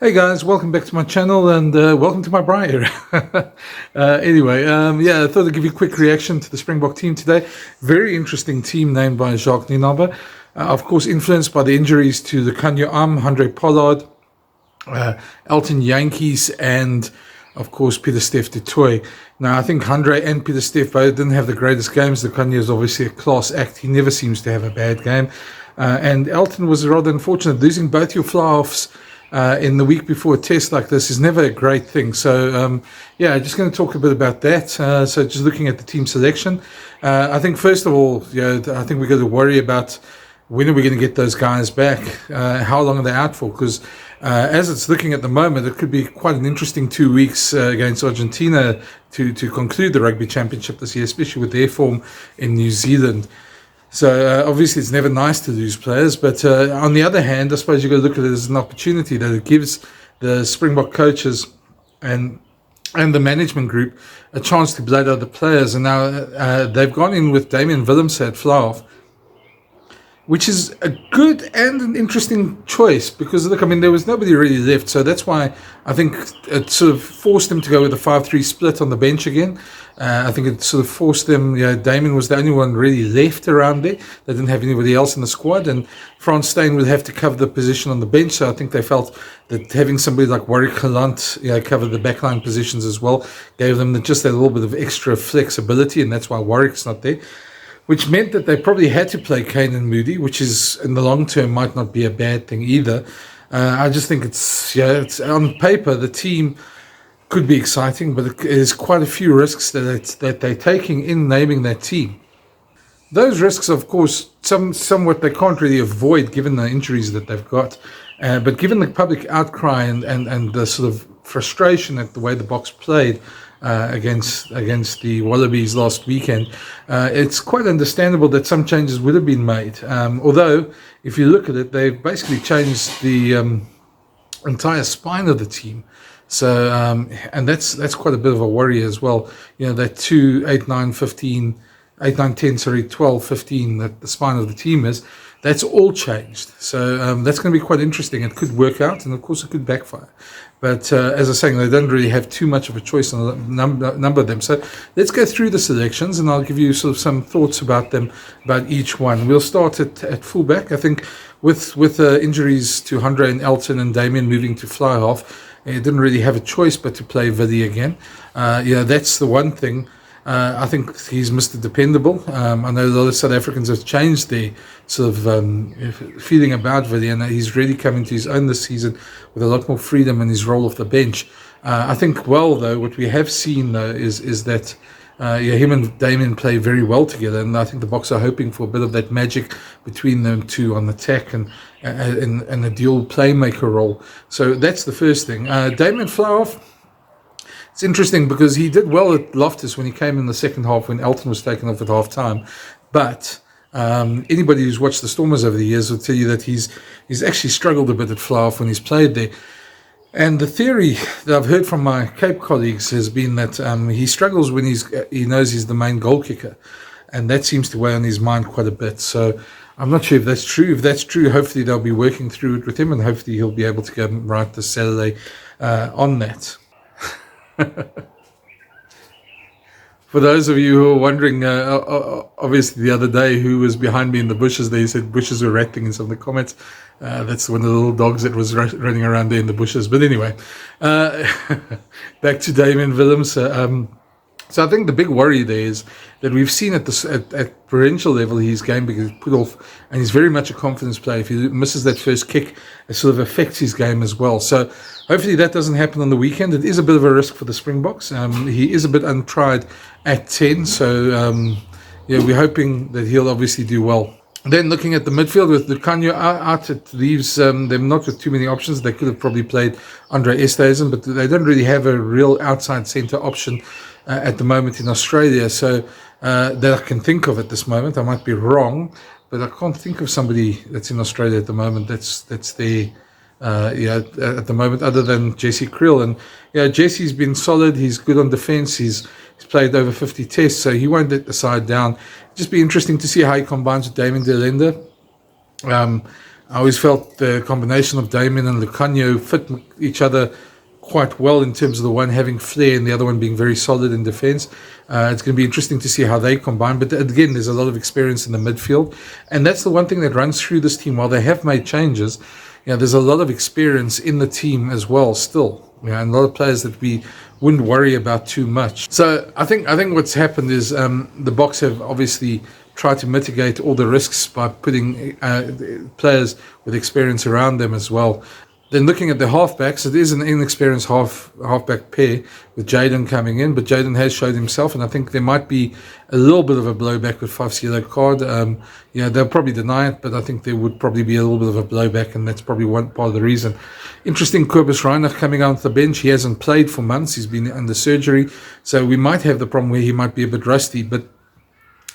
Hey guys, welcome back to my channel and welcome to my braai area. I thought I'd give you a quick reaction to the Springbok team today. Very interesting team named by Jacques Nienaber. Of course, influenced by the injuries to the Kanye Andre Pollard, Elton Yankees, and of course Peter Steph du Toit. Now, I think Andre and Peter Steph both didn't have the greatest games. The Kanye is obviously a class act. He never seems to have a bad game. And Elton was rather unfortunate. Losing both your fly-offs in the week before a test like this is never a great thing. So, just going to talk a bit about that. So just looking at the team selection, I think first of all, I think we've got to worry about when are we going to get those guys back? How long are they out for? Because as it's looking at the moment, it could be quite an interesting 2 weeks against Argentina to conclude the Rugby Championship this year, especially with their form in New Zealand. So obviously it's never nice to lose players, but on the other hand, I suppose you've got to look at it as an opportunity that it gives the Springbok coaches and the management group a chance to blood out the players. And now they've gone in with Damian Willemse at fly-off, which is a good and an interesting choice because, look, I mean, there was nobody really left. So that's why I think it sort of forced them to go with a 5-3 split on the bench again. I think it sort of forced them, Damien was the only one really left around there. They didn't have anybody else in the squad. And Frans Steyn would have to cover the position on the bench. So I think they felt that having somebody like Warwick Galant cover the backline positions as well gave them just a little bit of extra flexibility. And that's why Warwick's not there, which meant that they probably had to play Canan Moodie, which is in the long term might not be a bad thing either. I just think it's on paper the team could be exciting, but there's quite a few risks that they're taking in naming that team. Those risks, of course, somewhat they can't really avoid given the injuries that they've got. But given the public outcry and the sort of frustration at the way the Boks played against the Wallabies last weekend, it's quite understandable that some changes would have been made. Although, if you look at it, they've basically changed the entire spine of the team. So, and that's quite a bit of a worry as well. That 2, 8, 9, 15, 8, 9, 10, 12, 15, that the spine of the team is, that's all changed. So that's going to be quite interesting. It could work out, and of course it could backfire. But as I was saying, they don't really have too much of a choice on a number of them. So let's go through the selections, and I'll give you sort of some thoughts about them, about each one. We'll start at fullback. I think with injuries to Andre and Elton and Damien moving to fly half, he didn't really have a choice but to play Vili again. That's the one thing. I think he's Mr. Dependable. I know a lot of South Africans have changed their sort of feeling about Vili, and he's really coming to his own this season with a lot more freedom in his role off the bench. I think, though, what we have seen, though, is that him and Damien play very well together, and I think the Boks are hoping for a bit of that magic between them two on attack and a dual playmaker role. So that's the first thing. Damien Fly-off, it's interesting because he did well at Loftus when he came in the second half when Elton was taken off at half time. But anybody who's watched the Stormers over the years will tell you that he's actually struggled a bit at Fly-off when he's played there. And the theory that I've heard from my Cape colleagues has been that he struggles when he knows he's the main goal kicker. And that seems to weigh on his mind quite a bit. So I'm not sure if that's true. If that's true, hopefully they'll be working through it with him, and hopefully he'll be able to go right this Saturday on that. For those of you who are wondering, obviously the other day who was behind me in the bushes, they said bushes were rattling in some of the comments. That's one of the little dogs that was running around there in the bushes. But anyway, back to Damian Willemse. So I think the big worry there is that we've seen at provincial level his game being put off, and he's very much a confidence player. If he misses that first kick, it sort of affects his game as well. So hopefully that doesn't happen on the weekend. It is a bit of a risk for the Springboks. He is a bit untried at 10, so we're hoping that he'll obviously do well. Then looking at the midfield with Lucanio out, it leaves them not with too many options. They could have probably played Andre Esterhuizen, but they don't really have a real outside centre option at the moment in Australia. So that I can think of at this moment. I might be wrong, but I can't think of somebody that's in Australia at the moment that's there at the moment other than Jesse Kriel. And Jesse's been solid. He's good on defence. He's played over 50 tests, so he won't let the side down. Just be interesting to see how he combines with Damien de Lende. I always felt the combination of Damien and Lucanio fit each other quite well in terms of the one having flair and the other one being very solid in defence. It's going to be interesting to see how they combine. But again, there's a lot of experience in the midfield. And that's the one thing that runs through this team. While they have made changes, there's a lot of experience in the team as well still. And a lot of players that we wouldn't worry about too much. So I think what's happened is the Boks have obviously tried to mitigate all the risks by putting players with experience around them as well. Then looking at the halfbacks, it is an inexperienced halfback pair with Jaden coming in, but Jaden has showed himself, and I think there might be a little bit of a blowback with Faf's yellow card. They'll probably deny it, but I think there would probably be a little bit of a blowback, and that's probably one part of the reason. Interesting, Kobus Reinach coming out the bench. He hasn't played for months. He's been under surgery, so we might have the problem where he might be a bit rusty, but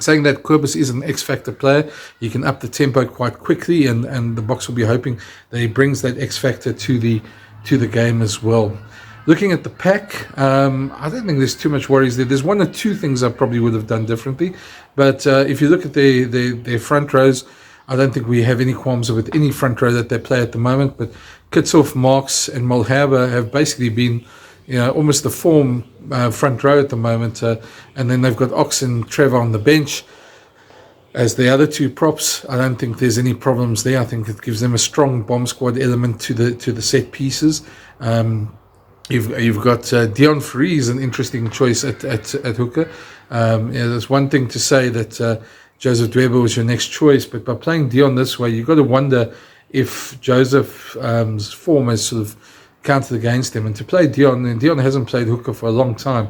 saying that Kobus is an X-factor player, he can up the tempo quite quickly, and the Boks will be hoping that he brings that X-factor to the game as well. Looking at the pack, I don't think there's too much worries there. There's one or two things I probably would have done differently, but if you look at their front rows, I don't think we have any qualms with any front row that they play at the moment, but Kitshoff, Marks and Mulhaber have basically been almost the form front row at the moment, and then they've got Ox and Trevor on the bench as the other two props. I don't think there's any problems there. I think it gives them a strong bomb squad element to the set pieces. You've got Dion Fries, an interesting choice at hooker. There's one thing to say that Joseph Dwebo was your next choice, but by playing Dion this way, you've got to wonder if Joseph's form has sort of counted against him. And to play Dion, and Dion hasn't played hooker for a long time.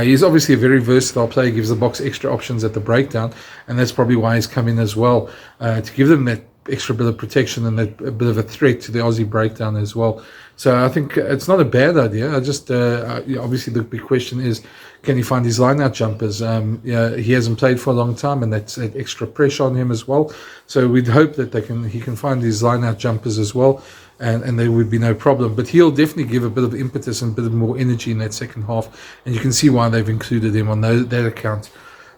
He's obviously a very versatile player, gives the Boks extra options at the breakdown, and that's probably why he's come in as well, to give them that extra bit of protection and that a bit of a threat to the Aussie breakdown as well. So I think it's not a bad idea. I just obviously the big question is, can he find his line-out jumpers? He hasn't played for a long time, and that's that extra pressure on him as well. So we'd hope that he can find his line-out jumpers as well, and there would be no problem. But he'll definitely give a bit of impetus and a bit more energy in that second half, and you can see why they've included him on that account.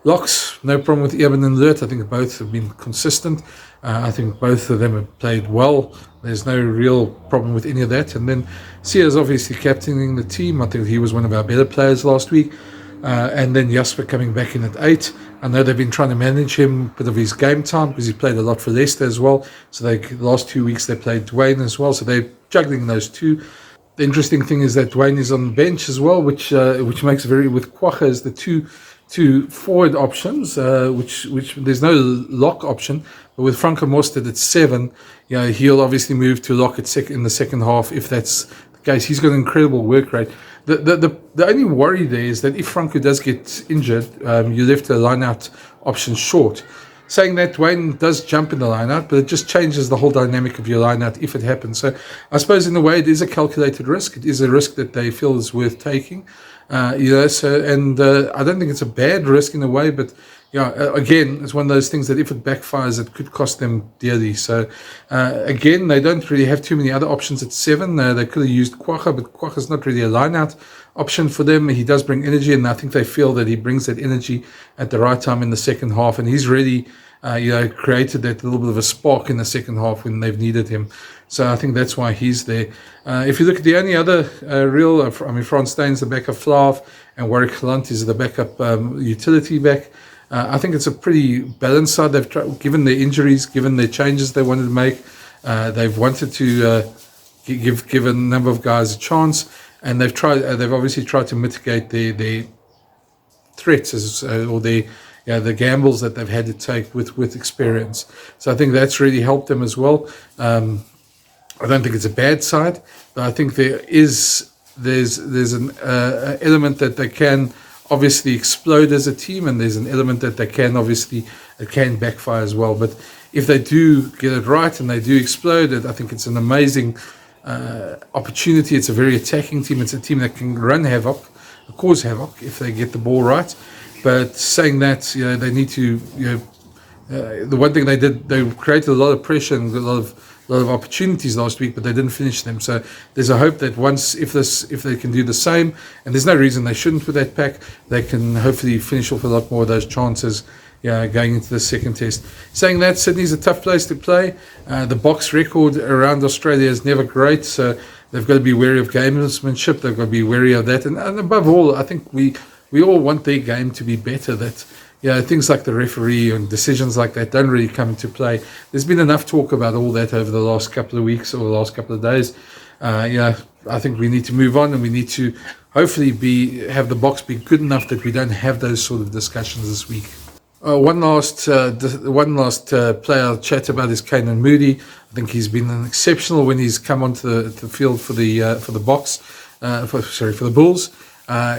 Locks, no problem with Eben and Lurt. I think both have been consistent. I think both of them have played well. There's no real problem with any of that. And then Sia's obviously captaining the team. I think he was one of our better players last week. And then Jasper coming back in at 8. I know they've been trying to manage him, a bit of his game time, because he played a lot for Leicester as well. So the last 2 weeks they played Dwayne as well. So they're juggling those two. The interesting thing is that Dwayne is on the bench as well, which makes with Quagga as the two forward options, which there's no lock option, but with Franco Mostert at 7, he'll obviously move to lock at in the second half if that's the case. He's got an incredible work rate. The only worry there is that if Franco does get injured, you left the line-out option short. Saying that, Dwayne does jump in the line-out, but it just changes the whole dynamic of your line-out if it happens. So I suppose in a way it is a calculated risk. It is a risk that they feel is worth taking. I don't think it's a bad risk in a way, but again, it's one of those things that if it backfires, it could cost them dearly. So again, they don't really have too many other options at 7. They could have used Quagga, but Quagga's not really a line-out option for them. He does bring energy, and I think they feel that he brings that energy at the right time in the second half, and he's really created that little bit of a spark in the second half when they've needed him. So I think that's why he's there. If you look at the only other Frans Stein's the backup Flav, and Warwick Galant is the backup utility back. I think it's a pretty balanced side. They've given their injuries, given their changes they wanted to make. They've wanted to give a number of guys a chance, and they've obviously tried to mitigate their threats or the gambles that they've had to take with experience. So I think that's really helped them as well. I don't think it's a bad side, but I think there's an element that they can obviously explode as a team, and there's an element that it can backfire as well. But if they do get it right and they do explode it, I think it's an amazing opportunity. It's a very attacking team. It's a team that can run havoc, cause havoc if they get the ball right. But saying that, they need to, the one thing they did, they created a lot of pressure and a lot of opportunities last week, but they didn't finish them. So there's a hope that if they can do the same, and there's no reason they shouldn't with that pack, they can hopefully finish off a lot more of those chances going into the second test. Saying that, Sydney's a tough place to play. The box record around Australia is never great, so they've got to be wary of gamesmanship. They've got to be wary of that, and above all, I think we all want their game to be better. That things like the referee and decisions like that don't really come into play. There's been enough talk about all that over the last couple of weeks or the last couple of days. I think we need to move on, and we need to hopefully have the box be good enough that we don't have those sort of discussions this week. One last player I'll chat about is Canan Moodie. I think he's been exceptional when he's come onto the field for the Bulls.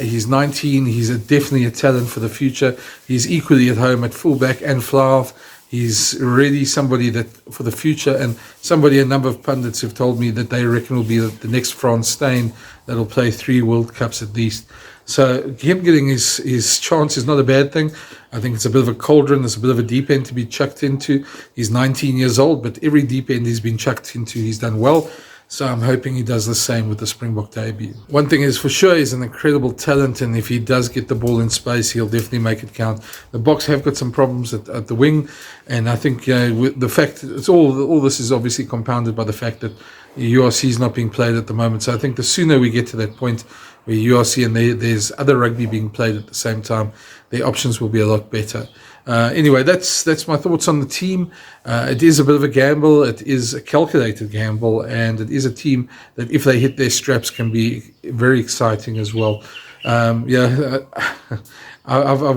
He's 19. He's definitely a talent for the future. He's equally at home at fullback and fly-half. He's really somebody that for the future, and a number of pundits have told me that they reckon will be the next Frans Steyn that'll play 3 World Cups at least. So him getting his chance is not a bad thing. I think it's a bit of a cauldron, it's a bit of a deep end to be chucked into. He's 19 years old, but every deep end he's been chucked into, he's done well. So I'm hoping he does the same with the Springbok debut. One thing is for sure, he's an incredible talent, and if he does get the ball in space, he'll definitely make it count. The Boks have got some problems at the wing, and I think with the fact it's all this is obviously compounded by the fact that URC is not being played at the moment. So I think the sooner we get to that point where URC and there's other rugby being played at the same time, their options will be a lot better. Anyway, that's my thoughts on the team. It is a bit of a gamble. It is a calculated gamble, and it is a team that, if they hit their straps, can be very exciting as well. I've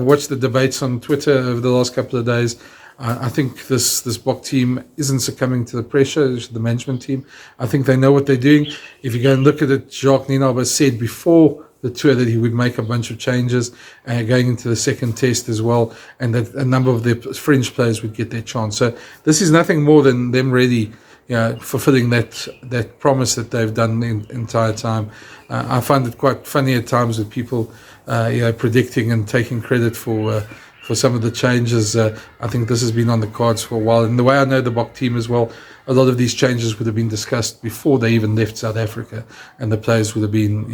watched the debates on Twitter over the last couple of days. I think this Bok team isn't succumbing to the pressure, the management team. I think they know what they're doing. If you go and look at it, Jacques Nienaber said before the tour that he would make a bunch of changes going into the second test as well, and that a number of the fringe players would get their chance. So this is nothing more than them really fulfilling that promise that they've done the entire time. I find it quite funny at times with people predicting and taking credit for some of the changes. I think this has been on the cards for a while. And the way I know the Bok team as well, a lot of these changes would have been discussed before they even left South Africa, and the players would have been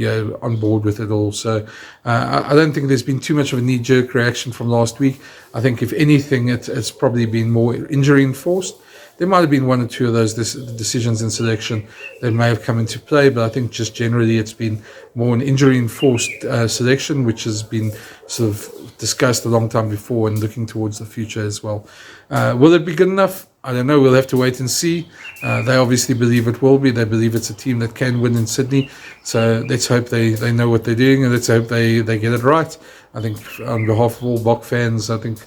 on board with it all. So I don't think there's been too much of a knee-jerk reaction from last week. I think if anything, it's probably been more injury enforced. There might have been one or two of those decisions in selection that may have come into play, but I think just generally it's been more an injury-enforced selection, which has been sort of discussed a long time before and looking towards the future as well. Will it be good enough? I don't know. We'll have to wait and see. They obviously believe it will be. They believe it's a team that can win in Sydney. So let's hope they know what they're doing, and let's hope they get it right. I think on behalf of all Bok fans, I think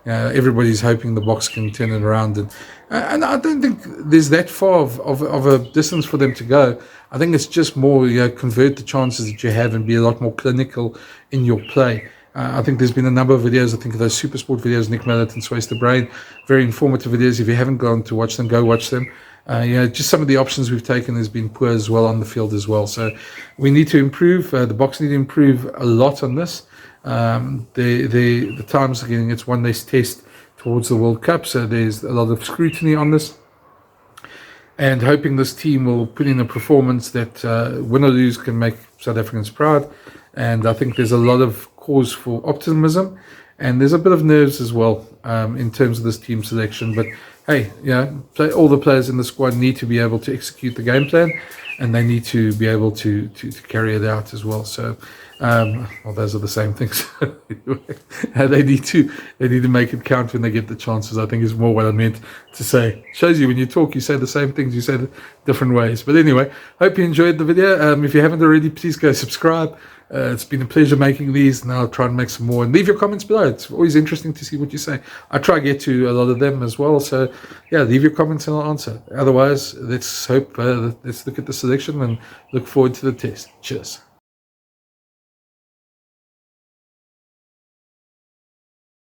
everybody's hoping the Boks can turn it around, and I don't think there's that far of a distance for them to go. I think it's just more convert the chances that you have and be a lot more clinical in your play. I think there's been a number of videos. I think of those Super Sport videos, Nick Mallet and Sways the Brain, very informative videos. If you haven't gone to watch them, go watch them. Just some of the options we've taken has been poor as well on the field as well. So we need to improve. The Boks need to improve a lot on this. The times again, it's one less test towards the World Cup, so there's a lot of scrutiny on this, and hoping this team will put in a performance that win or lose can make South Africans proud. And I think there's a lot of cause for optimism, and there's a bit of nerves as well in terms of this team selection. But hey, all the players in the squad need to be able to execute the game plan, and they need to be able to carry it out as well. So those are the same things. They need to make it count when they get the chances, I think, is more what I meant to say. Shows you when you talk, you say the same things, you say it different ways. But anyway, hope you enjoyed the video. If you haven't already, please go subscribe. It's been a pleasure making these, and I'll try and make some more. And leave your comments below. It's always interesting to see what you say. I try to get to a lot of them as well. So leave your comments and I'll answer. Otherwise, let's look at the selection and look forward to the test. Cheers.